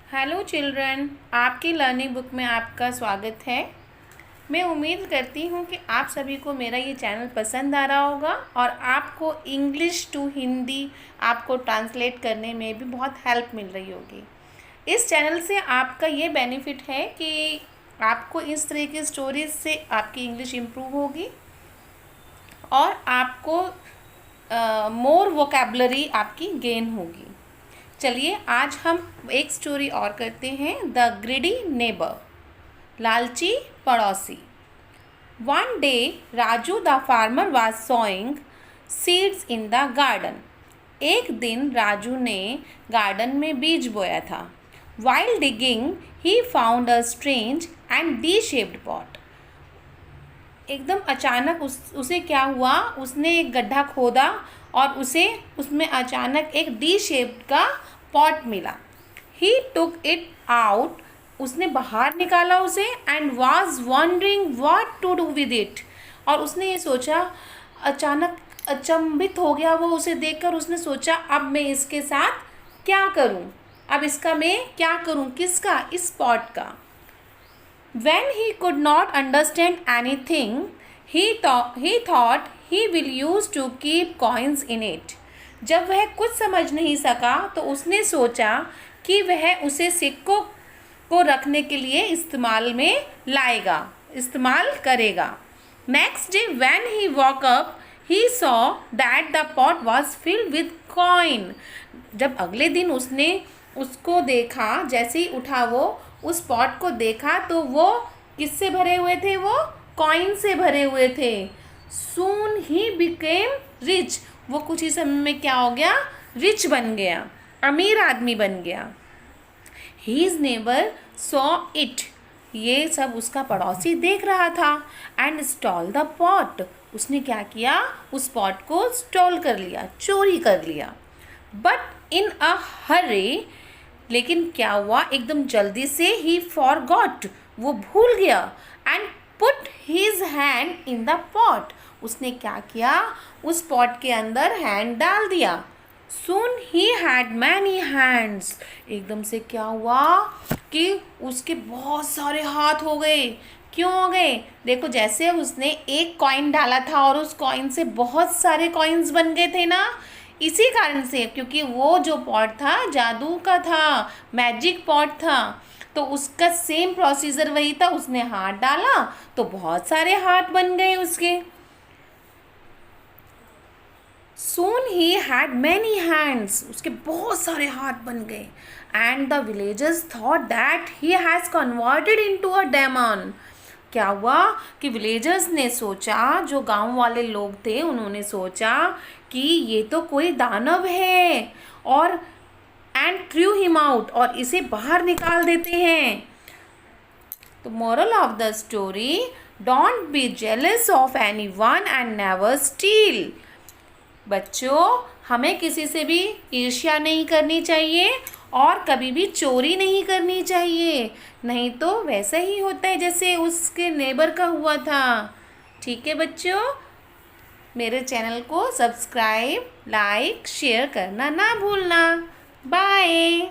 Hello children, आपकी learning book में आपका स्वागत है। मैं उम्मीद करती हूँ कि आप सभी को मेरा ये चैनल पसंद आ रहा होगा और आपको इंग्लिश टू हिंदी आपको ट्रांसलेट करने में भी बहुत हेल्प मिल रही होगी। इस चैनल से आपका ये बेनिफिट है कि आपको इस तरह की स्टोरीज से आपकी इंग्लिश इम्प्रूव होगी और आपको मोर वोकैबुलरी आपकी गेन होगी। चलिए आज हम एक स्टोरी और करते हैं, द ग्रीडी नेबर, लालची पड़ोसी। One day Raju the farmer was sowing seeds in the garden. एक दिन राजू ने गार्डन में बीज बोया था। While digging he found a strange and D shaped pot. एकदम अचानक उसे क्या हुआ, उसने एक गड्ढा खोदा और उसमें अचानक एक डी शेप्ड का पॉट मिला। ही टुक इट आउट, उसने बाहर निकाला उसे, and was wondering what to do with it. और उसने ये सोचा, अचानक अचंभित हो गया वो उसे देखकर। उसने सोचा अब मैं इसके साथ क्या करूं, अब इसका मैं क्या करूं, किसका, इस पॉट का। When he could not understand anything, he thought he will use to keep coins in it. जब वह कुछ समझ नहीं सका तो उसने सोचा कि वह उसे सिक्कों को रखने के लिए इस्तेमाल करेगा। Next day when he woke up, he saw that the pot was filled with coin. जब अगले दिन उसने उसको देखा, जैसे ही उठा वो उस पॉट को देखा तो वो किससे भरे हुए थे, वो कॉइन से भरे हुए थे। सून ही बिकेम रिच, वो कुछ ही समय में क्या हो गया, रिच बन गया, अमीर आदमी बन गया। हीज नेबर सॉ इट, ये सब उसका पड़ोसी देख रहा था। एंड स्टॉल द पॉट, उसने क्या किया, उस पॉट को स्टॉल कर लिया, चोरी कर लिया। बट इन अ हरी, लेकिन क्या हुआ, एकदम जल्दी से, ही फॉरगॉट, वो भूल गया। And put his hand in the pot, उसने क्या किया, उस पॉट के अंदर हैंड डाल दिया। सून ही हैड मैनी हैंड्स, एकदम से क्या हुआ कि उसके बहुत सारे हाथ हो गए। क्यों हो गए, देखो जैसे उसने एक कॉइन डाला था और उस कॉइन से बहुत सारे कॉइन्स बन गए थे ना, इसी कारण से, क्योंकि वो जो पॉट था जादू का था, मैजिक पॉट था, तो उसका सेम प्रोसीजर वही था। उसने हाथ डाला तो बहुत सारे हाथ बन गए उसके। Soon he had many hands, उसके बहुत सारे हाथ बन गए। And the villagers thought that he has converted into a demon. क्या हुआ कि विलेजर्स ने सोचा, जो गांव वाले लोग थे उन्होंने सोचा कि ये तो कोई दानव है, और एंड थ्रू हिम आउट, और इसे बाहर निकाल देते हैं। तो moral of the story, don't be jealous of anyone and never steel. बच्चों, हमें किसी से भी ईर्ष्या नहीं करनी चाहिए और कभी भी चोरी नहीं करनी चाहिए, नहीं तो वैसा ही होता है जैसे उसके नेबर का हुआ था। ठीक है बच्चों, मेरे चैनल को सब्सक्राइब, लाइक, शेयर करना ना भूलना। बाय।